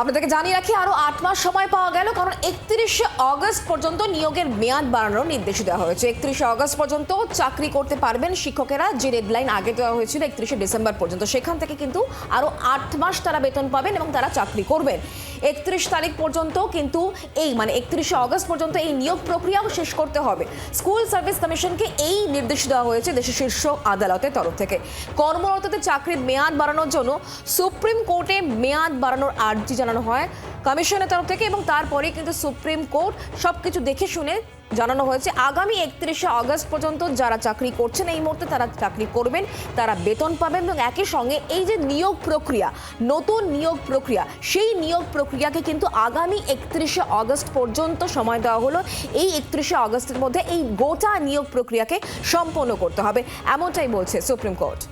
আপনাদেরকে জানিয়ে রাখি আরো 8 মাস সময় পাওয়া গেল, কারণ 31শে অগস্ট পর্যন্ত নিয়োগের মেয়াদ বাড়ানোর নির্দেশ দেওয়া হয়েছে। 31শে অগস্ট পর্যন্ত চাকরি করতে পারবেন শিক্ষকেরা, যে ডেডলাইন আগে দেওয়া হয়েছিল 31শে ডিসেম্বর পর্যন্ত, সেখান থেকে কিন্তু আরো 8 মাস তারা বেতন পাবেন এবং তারা চাকরি করবেন। 31 তারিখ পর্যন্ত কিন্তু 31শে অগস্ট পর্যন্ত এই নিয়োগ প্রক্রিয়াও শেষ করতে হবে। স্কুল সার্ভিস কমিশনকে এই নির্দেশ দেওয়া হয়েছে দেশের শীর্ষ আদালতের তরফ থেকে। কর্মরতদের চাকরির মেয়াদ বাড়ানোর জন্য সুপ্রিম কোর্টে মেয়াদ বাড়ানোর আর্জি জানানো হয় কমিশনের তরফ থেকে, এবং তারপরে কিন্তু সুপ্রিম কোর্ট সবকিছু দেখে শুনে জানানো হয়েছে আগামী 31শে অগস্ট পর্যন্ত যারা চাকরি করছেন এই মুহূর্তে তারা চাকরি করবেন, তারা বেতন পাবেন, এবং একই সঙ্গে এই যে নিয়োগ প্রক্রিয়া, নতুন নিয়োগ প্রক্রিয়া, সেই নিয়োগ প্রক্রিয়াকে কিন্তু আগামী 31শে অগস্ট পর্যন্ত সময় দেওয়া হলো। এই 31শে অগস্টের মধ্যে এই গোটা নিয়োগ প্রক্রিয়াকে সম্পন্ন করতে হবে, এমনটাই বলছে সুপ্রিম কোর্ট।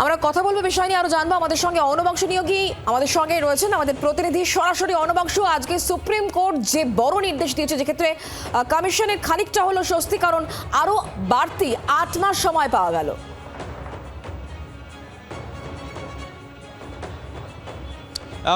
আমরা কথা বলবো বিষয় নিয়ে, আরো জানবো। আমাদের সঙ্গে অনবংশ নিয়োগী আমাদের সঙ্গে রয়েছেন, আমাদের প্রতিনিধি সরাসরি অনবংশ। আজকে সুপ্রিম কোর্ট যে বড় নির্দেশ দিয়েছে, যেক্ষেত্রে কমিশনের খানিকটা হলো স্বস্তি, কারণ আরো বাড়তি 8 মাস সময় পাওয়া গেল।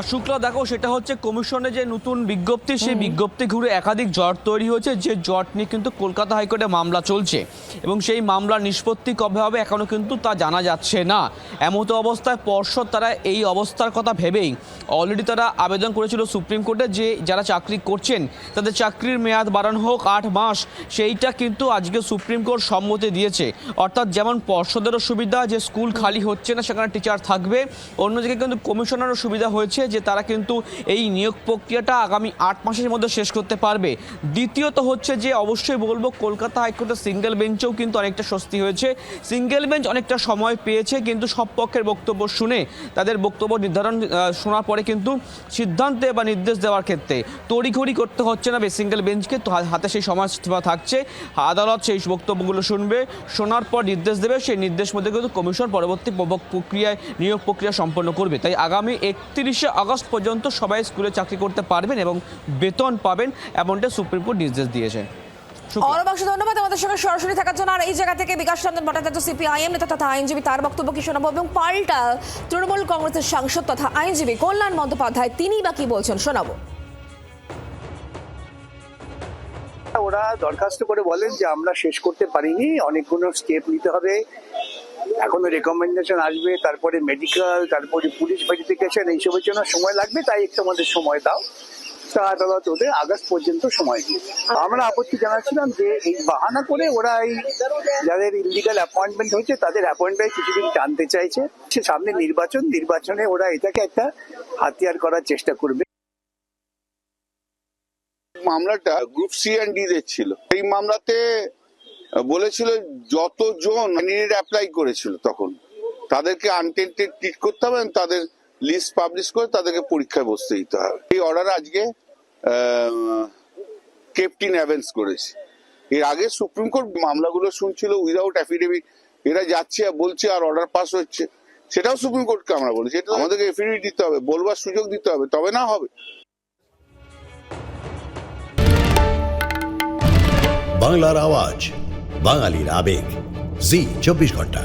শুক্লা, দেখো, সেটা হচ্ছে কমিশনের যে নতুন বিজ্ঞপ্তি, সেই বিজ্ঞপ্তি ঘুরে একাধিক জট তৈরি হয়েছে, যে জট নিয়ে কিন্তু কলকাতা হাইকোর্টে মামলা চলছে, এবং সেই মামলার নিষ্পত্তি কবে হবে এখনও কিন্তু তা জানা যাচ্ছে না। এমতো অবস্থায় পর্ষদ তারা এই অবস্থার কথা ভেবেই অলরেডি তারা আবেদন করেছিল সুপ্রিম কোর্টে যে যারা চাকরি করছেন তাদের চাকরির মেয়াদ বাড়ানো হোক 8 মাস। সেইটা কিন্তু আজকে সুপ্রিম কোর্ট সম্মতি দিয়েছে। অর্থাৎ যেমন পর্ষদেরও সুবিধা যে স্কুল খালি হচ্ছে না, সেখানে টিচার থাকবে, অন্যদিকে কিন্তু কমিশনারও সুবিধা হয়েছে যে তারা কিন্তু এই নিয়োগ প্রক্রিয়াটা আগামী 8 মাসের মধ্যে শেষ করতে পারবে। দ্বিতীয়ত হচ্ছে যে অবশ্যই বলবো কলকাতা হাইকোর্টের সিঙ্গেল বেঞ্চেও কিন্তু অনেকটা স্বস্তি হয়েছে। সিঙ্গেল বেঞ্চ অনেকটা সময় পেয়েছে, কিন্তু সব পক্ষের বক্তব্য শুনে তাদের বক্তব্য নির্ধারণ শোনার পরে কিন্তু সিদ্ধান্তে বা নির্দেশ দেওয়ার ক্ষেত্রে তড়িঘড়ি করতে হচ্ছে না সিঙ্গেল বেঞ্চকে, তো হাতে সেই সময়সীমা থাকছে। আদালত সেই বক্তব্যগুলো শুনবে, শোনার পর নির্দেশ দেবে, সেই নির্দেশ মধ্যে কিন্তু কমিশন পরবর্তী প্রক্রিয়ায় নিয়োগ প্রক্রিয়া সম্পন্ন করবে। তাই আগামী 31শে আগস্ট পর্যন্ত সবাই স্কুলে চাকরি করতে পারবেন এবং বেতন পাবেন, এমনটা সুপ্রিম কোর্ট নির্দেশ দিয়েছে। অনবংশ, ধন্যবাদ আমাদের সঙ্গে সরাসরি থাকার জন্য। আর এই জায়গা থেকে বিকাশ রঞ্জন ভট্টাচার্য, সিপিআইএম নেতা তথা আইনজীবী, তার বক্তব্য কি শোনাবো, এবং পাল্টা তৃণমূল কংগ্রেসের সাংসদ তথা আইনজীবী কল্যাণ বন্দ্যোপাধ্যায় তিনি বা কি বলছেন শোনাবো। ওরা দরখাস্ত করে বলেন যে আমরা শেষ করতে পারিনি, অনেকগুলো স্টেপ নিতে হবে, এখনো রেকমেন্ডেশন আসবে, তারপরে মেডিকেল, তারপরে পুলিশ ভেরিফিকেশন, এইসবের জন্য সময় লাগবে, তাই একটু আমাদের সময় দাও। তা আদালত ওদের আগস্ট পর্যন্ত সময় দিয়েছে। আমরা আপত্তি জানাচ্ছিলাম যে এই বাহানা করে ওরা এই যাদের ইলিগাল অ্যাপয়েন্টমেন্ট হয়েছে তাদের অ্যাপয়েন্টমেন্ট কিছুদিন টানতে চাইছে। সামনে নির্বাচনে ওরা এটাকে একটা হাতিয়ার করার চেষ্টা করবে। মামলাটা গ্রুপ সি এন্ড ডি দের ছিল। এই মামলাতে বলেছিল যতজন অ্যাপ্লাই করেছিল তখন তাদেরকে আনটেন্টেড ট্রিট করতে হবে, তাদের লিস্ট পাবলিশ করে তাদেরকে পরীক্ষায় বসতে দিতে হবে। এই অর্ডার আজকে ক্যাপ্টেন অ্যাভেন্স করেছে। এর আগে সুপ্রিম কোর্ট মামলাগুলো শুনছিল উইদাউট অ্যাফিডেভিট, এরা যাচ্ছে আর বলছে আর অর্ডার পাস হচ্ছে, সেটাও সুপ্রিম কোর্টকে আমরা বলেছি এটা আমাদেরকে এফিডেভিট দিতে হবে, বলবার সুযোগ দিতে হবে, তবে না হবে। বাংলার আওয়াজ, বাঙালির আবেগ, জি 24 ঘন্টা।